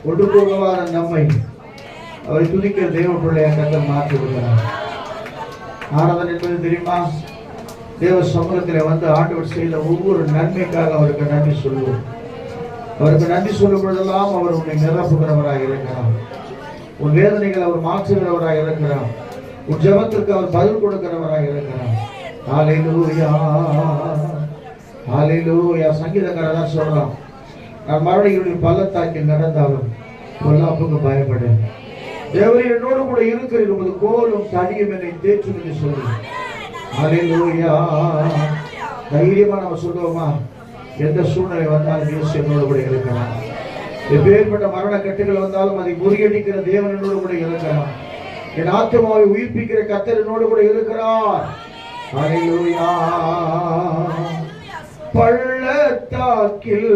கொண்டு போகவான நம்மை அவரை துதிக்கிற தேவ பிள்ளையை கர்த்தர் மாற்றி விடுகிறார். ஆராதனை என்பது தெரியுமா? தேவ சமூகத்தில் வந்து ஆண்டவர் செய்த ஒவ்வொரு நன்மைக்காக அவருக்கு நன்றி சொல்லுவோம். அவருக்கு நன்றி சொல்லும் பொழுதெல்லாம் அவர் உன்னை நிரப்புகிறவராக இருக்கிறார். உன் வேதனைகள் அவர் மாற்றுகிறவராக இருக்கிறார். உன் ஜெபத்திற்கு அவர் பதில் கொடுக்கிறவராக இருக்கிறார். ஹல்லேலூயா, ஹல்லேலூயா. சங்கீதக்காரர் தான் சொல்றான், நான் மரணங்களுடைய பள்ளத்தாக்கில் நடந்தாலும் பொல்லாப்புக்கு பயப்படேன். தேவரே என்னோடு கூட இருக்கிற உமது கோலும் தடியும் என்னை தேற்றும் என்று சொல்றேன். ஹல்லேலூயா. தைரியமா நம்ம சொல்லுவோமா? எந்த சூழ்நிலை வந்தாலும் இயேசு என்னோடு கூட இருக்கிறார். எப்பேற்பட்ட மரண கட்டுகள் வந்தாலும் அதை முறியடிக்கிற தேவன் என்னோடு கூட இருக்கிறார். என் ஆத்மாவை உயிர்ப்பிக்கிற கர்த்தர் என்னோடு கூட இருக்கிறார். ஹல்லேலூயா. பள்ளத்தாக்கில்